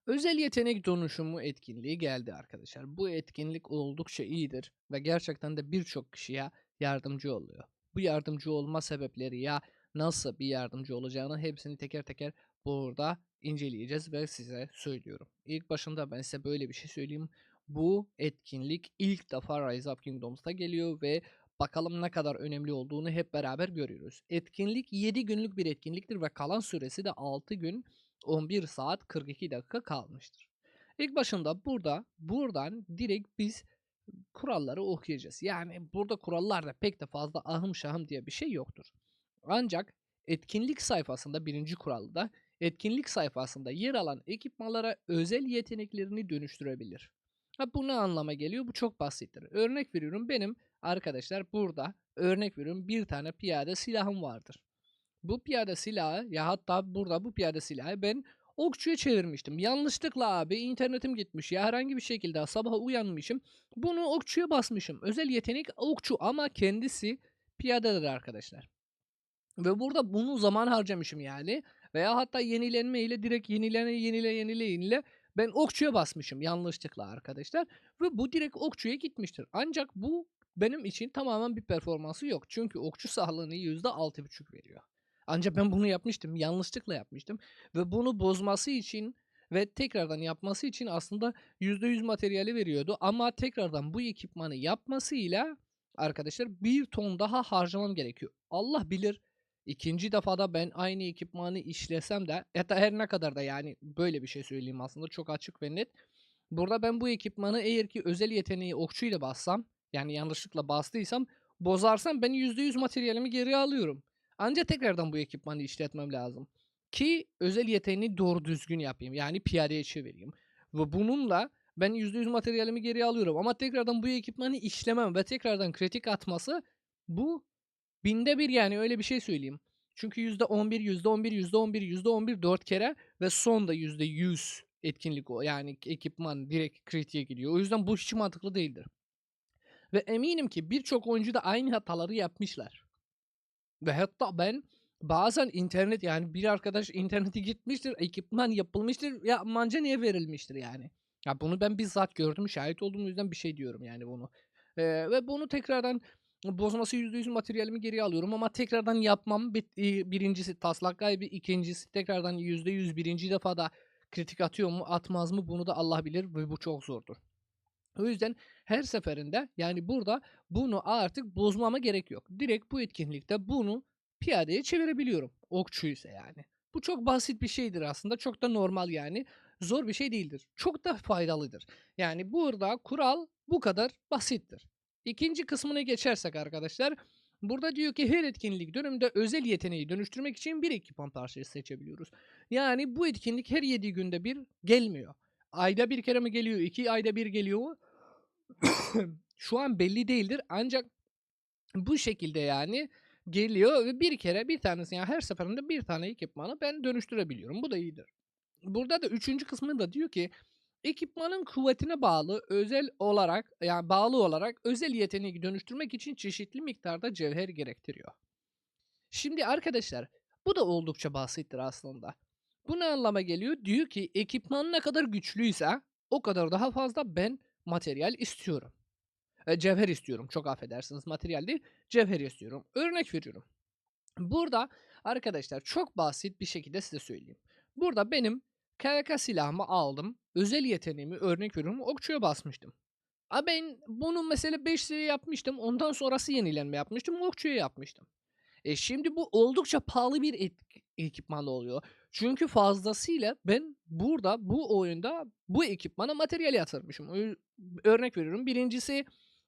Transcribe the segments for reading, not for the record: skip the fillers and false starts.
Özel yetenek dönüşümü etkinliği geldi arkadaşlar. Bu etkinlik oldukça iyidir ve gerçekten de birçok kişiye yardımcı oluyor. Bu yardımcı olma sebepleri ya nasıl bir yardımcı olacağını hepsini teker teker burada inceleyeceğiz ve size söylüyorum. İlk başında ben size böyle bir şey söyleyeyim. Bu etkinlik ilk defa Rise of Kingdoms'ta geliyor ve bakalım ne kadar önemli olduğunu hep beraber görüyoruz. Etkinlik 7 günlük bir etkinliktir ve kalan süresi de 6 gün 11 saat 42 dakika kalmıştır. İlk başında buradan direkt biz kuralları okuyacağız. Yani burada kurallarda pek de fazla ahım şahım diye bir şey yoktur. Ancak etkinlik sayfasında birinci kuralda etkinlik sayfasında yer alan ekipmanlara özel yeteneklerini dönüştürebilir. Bu ne anlama geliyor? Bu çok basittir. Örnek veriyorum, benim arkadaşlar burada örnek veriyorum bir tane piyade silahım vardır. Bu piyade silahı, ya hatta burada bu piyade silahı ben okçuya çevirmiştim. Yanlışlıkla abi internetim gitmiş ya, herhangi bir şekilde sabah uyanmışım. Bunu okçuya basmışım. Özel yetenek okçu ama kendisi piyadedir arkadaşlar. Ve burada bunu zaman harcamışım yani. Veya hatta yenilenme ile direkt yenile ben okçuya basmışım yanlışlıkla arkadaşlar. Ve bu direkt okçuya gitmiştir. Ancak bu benim için tamamen bir performansı yok. Çünkü okçu sağlığını %6,5 veriyor. Ancak ben bunu yapmıştım. Yanlışlıkla yapmıştım. Ve bunu bozması için ve tekrardan yapması için aslında %100 materyali veriyordu. Ama tekrardan bu ekipmanı yapmasıyla arkadaşlar bir ton daha harcamam gerekiyor. Allah bilir, İkinci defada ben aynı ekipmanı işlesem de, hatta her ne kadar da, yani böyle bir şey söyleyeyim aslında çok açık ve net. Burada ben bu ekipmanı eğer ki özel yeteneği okçuyla bassam, yani yanlışlıkla bastıysam, bozarsam ben %100 materyalimi geri alıyorum. Ancak tekrardan bu ekipmanı işletmem lazım. Ki özel yeteneğini doğru düzgün yapayım. Yani piyadeye çevireyim. Ve bununla ben %100 materyalimi geri alıyorum. Ama tekrardan bu ekipmanı işlemem ve tekrardan kritik atması, bu binde bir, yani öyle bir şey söyleyeyim. Çünkü %11, %11, %11, %11 4 kere ve son da %100 etkinlik o. Yani ekipman direkt kritiğe gidiyor. O yüzden bu hiç mantıklı değildir. Ve eminim ki birçok oyuncu da aynı hataları yapmışlar. Ve hatta ben bazen internet, yani bir arkadaş interneti gitmiştir, ekipman yapılmıştır, ya manca niye verilmiştir yani. Ya bunu ben bizzat gördüm, şahit olduğum, yüzden bir şey diyorum yani bunu. Ve bunu tekrardan bozması %100 materyalimi geri alıyorum ama tekrardan yapmam. Birincisi taslak kaybı, ikincisi tekrardan %100 birinci defada kritik atıyor mu atmaz mı, bunu da Allah bilir ve bu çok zordur. O yüzden her seferinde, yani burada bunu artık bozmama gerek yok. Direkt bu etkinlikte bunu piyadeye çevirebiliyorum. Okçuysa yani. Bu çok basit bir şeydir aslında. Çok da normal yani. Zor bir şey değildir. Çok da faydalıdır. Yani burada kural bu kadar basittir. İkinci kısmına geçersek arkadaşlar. Burada diyor ki her etkinlik döneminde özel yeteneği dönüştürmek için bir ekipman parçası seçebiliyoruz. Yani bu etkinlik her 7 günde bir gelmiyor. Ayda bir kere mi geliyor? 2 ayda bir geliyor mu? Şu an belli değildir ancak bu şekilde yani geliyor ve bir kere bir tanesi, yani her seferinde bir tane ekipmanı ben dönüştürebiliyorum. Bu da iyidir. Burada da üçüncü kısmında diyor ki ekipmanın kuvvetine bağlı özel olarak, yani bağlı olarak özel yeteneği dönüştürmek için çeşitli miktarda cevher gerektiriyor. Şimdi arkadaşlar, bu da oldukça basittir aslında. Bu ne anlama geliyor? Diyor ki ekipman ne kadar güçlüyse o kadar daha fazla ben materyal istiyorum. Cevher istiyorum. Çok affedersiniz, materyal değil, cevher istiyorum. Örnek veriyorum. Burada arkadaşlar çok basit bir şekilde size söyleyeyim. Burada benim KVK silahımı aldım. Özel yeteneğimi, örnek veriyorum, okçuya basmıştım. Ben bunu mesela 5 seviye yapmıştım. Ondan sonrası yenilenme yapmıştım. Okçuya yapmıştım. Şimdi bu oldukça pahalı bir ekipman oluyor. Çünkü fazlasıyla ben burada bu oyunda bu ekipmana materyal yatırmışım. Örnek veriyorum. Birincisi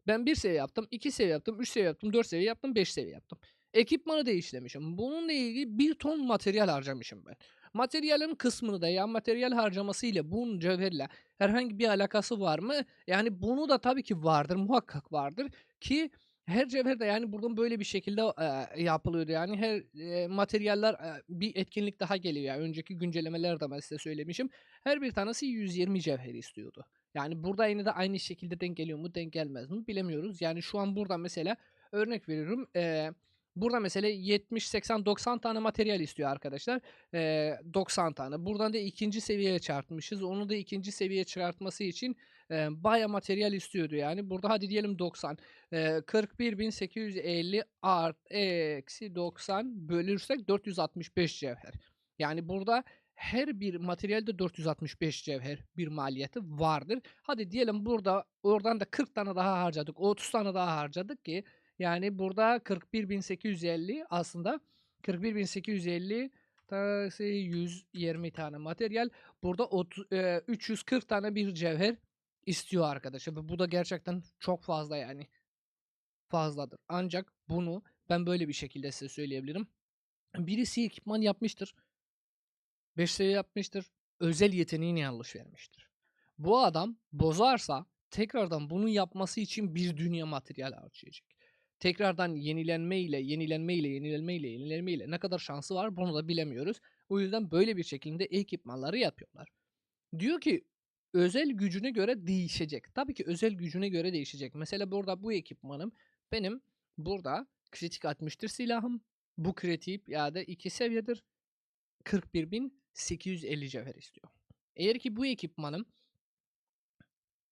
ben bir seviye yaptım, 2 seviye yaptım, 3 seviye yaptım, 4 seviye yaptım, 5 seviye yaptım. Ekipmanı değiştirmişim. Bununla ilgili bir ton materyal harcamışım ben. Materyalin kısmını da, ya materyal harcaması ile bunun cevherle herhangi bir alakası var mı? Yani bunu da tabii ki vardır, muhakkak vardır ki her cevher de, yani buradan böyle bir şekilde yapılıyordu. Yani her materyaller, bir etkinlik daha geliyor. Yani önceki güncellemelerde ben size söylemişim. Her bir tanesi 120 cevher istiyordu. Yani burada yine de aynı şekilde denk geliyor mu, denk gelmez mi bilemiyoruz. Yani şu an burada mesela örnek veriyorum. Burada mesela 70, 80, 90 tane materyal istiyor arkadaşlar. 90 tane. Buradan da ikinci seviyeye çarpmışız. Onu da ikinci seviyeye çıkartması için bayağı materyal istiyordu yani. Burada hadi diyelim 90. 41.850 eksi 90 bölürsek 465 cevher. Yani burada her bir materyalde 465 cevher bir maliyeti vardır. Hadi diyelim burada oradan da 40 tane daha harcadık. 30 tane daha harcadık ki yani burada 41.850 aslında 41.850 tanesi 120 tane materyal. Burada 340 tane bir cevher istiyor arkadaşlar. Ve bu da gerçekten çok fazla yani. Fazladır. Ancak bunu ben böyle bir şekilde size söyleyebilirim. Birisi ekipman yapmıştır. 5 seviye yapmıştır. Özel yeteneğini yanlış vermiştir. Bu adam bozarsa tekrardan bunu yapması için bir dünya materyal harcayacak. Tekrardan yenilenmeyle ne kadar şansı var bunu da bilemiyoruz. O yüzden böyle bir şekilde ekipmanları yapıyorlar. Diyor ki özel gücüne göre değişecek. Tabii ki özel gücüne göre değişecek. Mesela burada bu ekipmanım benim burada kritik atmıştır silahım. Bu kritik ya da 2 seviyedir. 41.850 cevher istiyor. Eğer ki bu ekipmanım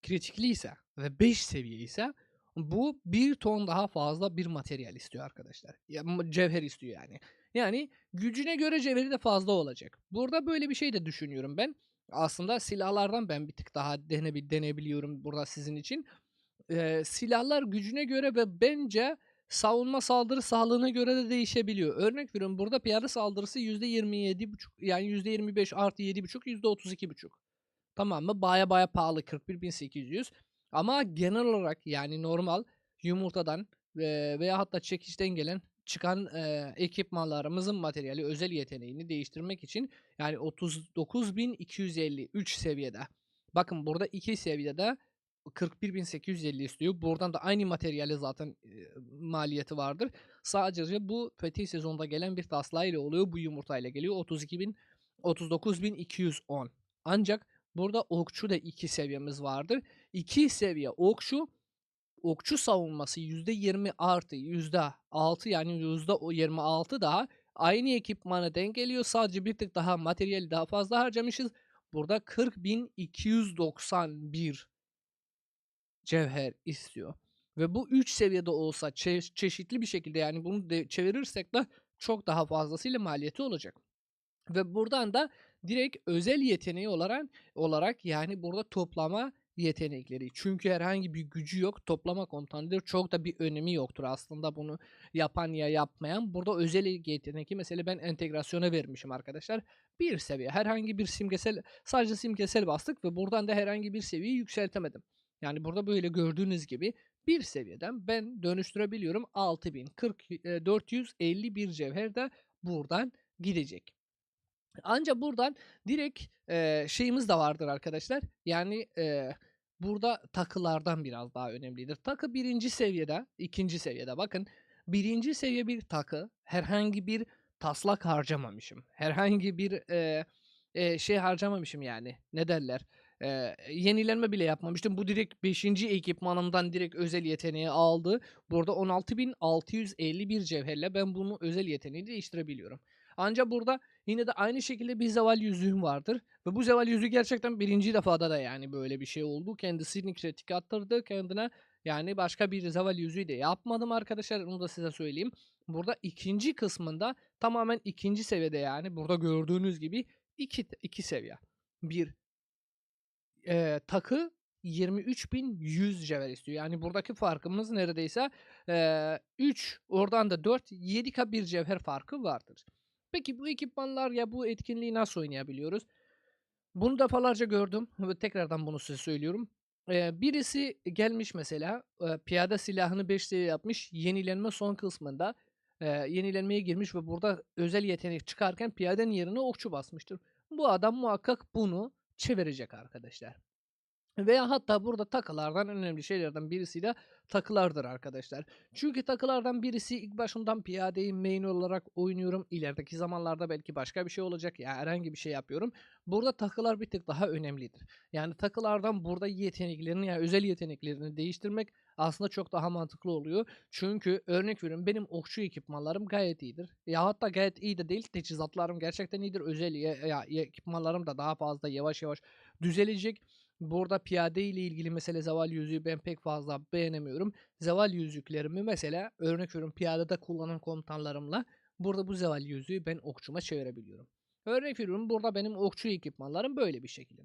kritikli ise ve 5 seviye ise bu 1 ton daha fazla bir materyal istiyor arkadaşlar. Ya, cevher istiyor yani. Yani gücüne göre cevheri de fazla olacak. Burada böyle bir şey de düşünüyorum ben. Aslında silahlardan ben bir tık daha denebiliyorum burada sizin için. Silahlar gücüne göre ve bence savunma saldırı sağlığına göre de değişebiliyor. Örnek veriyorum burada piyade saldırısı %27,5 yani %25 artı 7,5 %32,5. Tamam mı? Baya pahalı 41.800 ama genel olarak yani normal yumurtadan veya hatta çekişten gelen çıkan ekipmanlarımızın materyali özel yeteneğini değiştirmek için yani 39.250 3 seviyede. Bakın burada 2 seviyede 41.850 istiyor. Buradan da aynı materyali zaten maliyeti vardır. Sadece bu fetih sezonda gelen bir taslağı ile oluyor. Bu yumurtayla geliyor. 39.210. Ancak burada okçu da 2 seviyemiz vardır. 2 seviye okçu savunması %20 artı %6 yani %26 daha aynı ekipmana denk geliyor. Sadece bir tık daha materyali daha fazla harcamışız. Burada 40.291 cevher istiyor. Ve bu 3 seviyede olsa çeşitli bir şekilde yani bunu çevirirsek de çok daha fazlasıyla maliyeti olacak. Ve buradan da direkt özel yeteneği olarak yani burada toplama yetenekleri. Çünkü herhangi bir gücü yok. Toplama komutanıdır. Çok da bir önemi yoktur aslında bunu yapan ya yapmayan. Burada özel yeteneği mesela ben entegrasyona vermişim arkadaşlar. Bir seviye. Herhangi bir sadece simgesel bastık ve buradan da herhangi bir seviyeyi yükseltemedim. Yani burada böyle gördüğünüz gibi bir seviyeden ben dönüştürebiliyorum. 451 cevher de buradan gidecek. Ancak buradan direkt şeyimiz de vardır arkadaşlar. Yani burada takılardan biraz daha önemlidir. Takı birinci seviyede, ikinci seviyede bakın. Birinci seviye bir takı herhangi bir taslak harcamamışım. Herhangi bir şey harcamamışım yani. Ne derler? Yenilenme bile yapmamıştım. Bu direkt beşinci ekipmanımdan direkt özel yeteneği aldı. Burada 16.651 cevherle ben bunu özel yeteneği değiştirebiliyorum. Ancak burada yine de aynı şekilde bir zeval yüzüğüm vardır. Ve bu zeval yüzüğü gerçekten birinci defada da yani böyle bir şey oldu. Kendisini kritik attırdı kendine. Yani başka bir zeval yüzüğü de yapmadım arkadaşlar. Onu da size söyleyeyim. Burada ikinci kısmında tamamen ikinci seviyede yani. Burada gördüğünüz gibi iki seviye. Bir takı 23.100 cevher istiyor. Yani buradaki farkımız neredeyse 3 oradan da 4 7K bir cevher farkı vardır. Peki bu ekipmanlar ya bu etkinliği nasıl oynayabiliyoruz? Bunu defalarca gördüm ve tekrardan bunu size söylüyorum. Birisi gelmiş mesela piyade silahını 5 seviye yapmış. Yenilenme son kısmında yenilenmeye girmiş ve burada özel yetenek çıkarken piyadenin yerine okçu basmıştır. Bu adam muhakkak bunu çevirecek arkadaşlar. Veya hatta burada takılardan en önemli şeylerden birisi de takılardır arkadaşlar. Çünkü takılardan birisi ilk başından piyadeyi main olarak oynuyorum. İlerideki zamanlarda belki başka bir şey olacak ya herhangi bir şey yapıyorum. Burada takılar bir tık daha önemlidir. Yani takılardan burada yeteneklerini ya özel yeteneklerini değiştirmek aslında çok daha mantıklı oluyor. Çünkü örnek veriyorum benim okçu ekipmanlarım gayet iyidir. Ya hatta gayet iyi de değil teçhizatlarım gerçekten iyidir. Özel ekipmanlarım da daha fazla yavaş yavaş düzelecek. Burada piyade ile ilgili mesela zeval yüzüğü ben pek fazla beğenemiyorum. Zeval yüzüklerimi mesela örnek veriyorum piyadede kullanan komutanlarımla burada bu zeval yüzüğü ben okçuma çevirebiliyorum. Örnek veriyorum burada benim okçu ekipmanlarım böyle bir şekilde.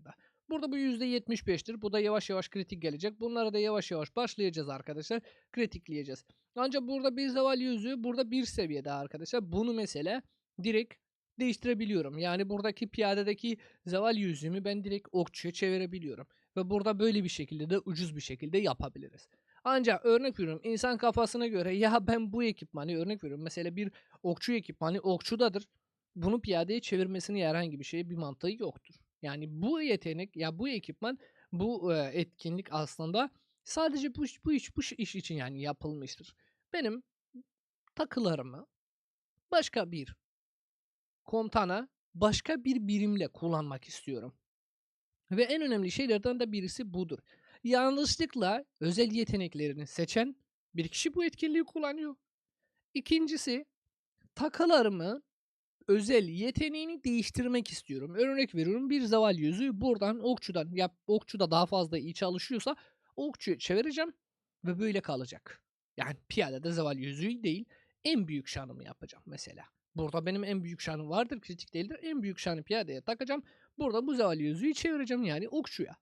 Burada bu %75'tir. Bu da yavaş yavaş kritik gelecek. Bunları da yavaş yavaş başlayacağız arkadaşlar. Kritikleyeceğiz. Ancak burada bir zeval yüzüğü burada bir seviyede arkadaşlar. Bunu mesela direkt değiştirebiliyorum. Yani buradaki piyadedeki zeval yüzüğümü ben direkt okçuya çevirebiliyorum. Ve burada böyle bir şekilde de ucuz bir şekilde yapabiliriz. Ancak örnek veriyorum insan kafasına göre ya ben bu ekipmanı örnek veriyorum mesela bir okçu ekipmanı okçudadır. Bunu piyadeye çevirmesinin herhangi bir bir mantığı yoktur. Yani bu yetenek ya bu ekipman bu etkinlik aslında sadece bu iş için yani yapılmıştır. Benim takılarımı başka bir komutana başka bir birimle kullanmak istiyorum. Ve en önemli şeylerden de birisi budur. Yanlışlıkla özel yeteneklerini seçen bir kişi bu etkinliği kullanıyor. İkincisi takılarımı özel yeteneğini değiştirmek istiyorum. Örnek veriyorum bir zeval yüzüğü buradan okçudan ya okçuda daha fazla iyi çalışıyorsa okçuya çevireceğim ve böyle kalacak. Yani piyadede zeval yüzüğü değil en büyük şanımı yapacağım mesela. Burada benim en büyük şanım vardır kritik değildir. En büyük şanı piyadeye takacağım. Burada bu zeval yüzüğü çevireceğim yani okçuya.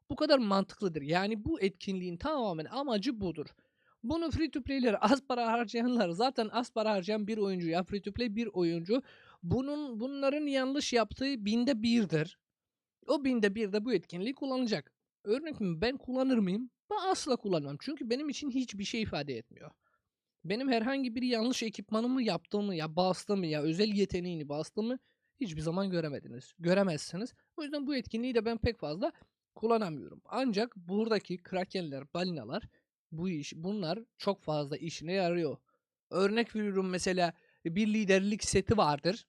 Bu kadar mantıklıdır. Yani bu etkinliğin tamamen amacı budur. Bunu free to play'ler az para harcayanlar zaten az para harcayan bir oyuncu ya free to play bir oyuncu bunların yanlış yaptığı binde birdir. O binde bir de bu etkinliği kullanacak. Örnek mi ben kullanır mıyım? Ben asla kullanmam. Çünkü benim için hiçbir şey ifade etmiyor. Benim herhangi bir yanlış ekipmanımı yaptığımı ya bastığımı ya özel yeteneğini bastığımı hiçbir zaman göremediniz. Göremezsiniz. O yüzden bu etkinliği de ben pek fazla kullanamıyorum. Ancak buradaki krakenler, balinalar bunlar çok fazla işine yarıyor. Örnek veriyorum mesela bir liderlik seti vardır.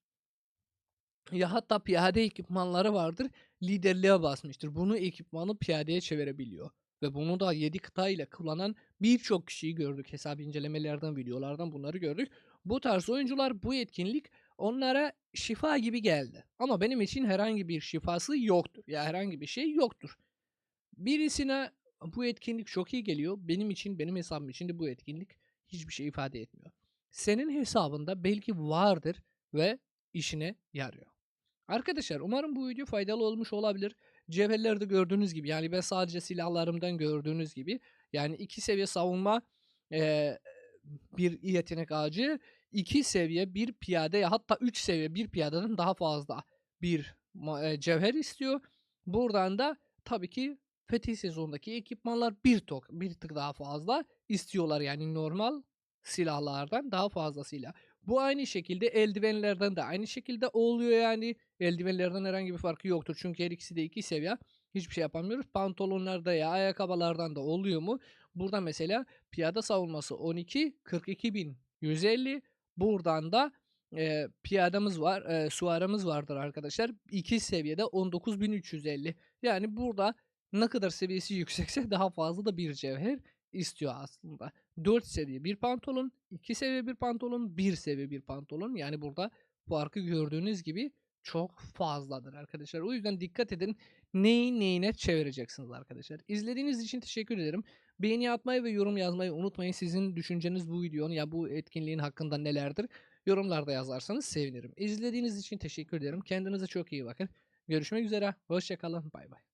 Ya hatta piyade ekipmanları vardır. Liderliğe basmıştır. Bunu ekipmanı piyadeye çevirebiliyor. Ve bunu da 7 kıta ile kullanan birçok kişiyi gördük. Hesap incelemelerden, videolardan bunları gördük. Bu tarz oyuncular bu etkinlik onlara şifa gibi geldi. Ama benim için herhangi bir şifası yoktur. Ya herhangi bir şey yoktur. Birisine bu etkinlik çok iyi geliyor. Benim için, benim hesabım için de bu etkinlik hiçbir şey ifade etmiyor. Senin hesabında belki vardır ve işine yarıyor. Arkadaşlar umarım bu video faydalı olmuş olabilir. Cevherlerde gördüğünüz gibi yani ben sadece silahlarımdan gördüğünüz gibi yani 2 seviye savunma eee, bir yetenek ağacı 2 seviye bir piyade ya hatta 3 seviye bir piyadeden daha fazla bir cevher istiyor. Buradan da tabii ki Fetih sezonundaki ekipmanlar bir tık daha fazla istiyorlar yani normal silahlardan daha fazlasıyla. Bu aynı şekilde eldivenlerden de aynı şekilde oluyor yani. Eldivenlerden herhangi bir farkı yoktur. Çünkü her ikisi de 2 seviye. Hiçbir şey yapamıyoruz. Pantolonlarda ya ayakkabılardan da oluyor mu? Burada mesela piyade savunması 12 42.150. Buradan da piyadamız var, süvarimiz vardır arkadaşlar. 2 seviyede 19.350. Yani burada ne kadar seviyesi yüksekse daha fazla da bir cevher istiyor aslında. 4 seviye bir pantolon, 2 seviye bir pantolon, 1 seviye bir pantolon. Yani burada farkı gördüğünüz gibi çok fazladır arkadaşlar. O yüzden dikkat edin neyi neyine çevireceksiniz arkadaşlar. İzlediğiniz için teşekkür ederim. Beğeni atmayı ve yorum yazmayı unutmayın. Sizin düşünceniz bu videonun ya bu etkinliğin hakkında nelerdir? Yorumlarda yazarsanız sevinirim. İzlediğiniz için teşekkür ederim. Kendinize çok iyi bakın. Görüşmek üzere. Hoşça kalın. Bay bay.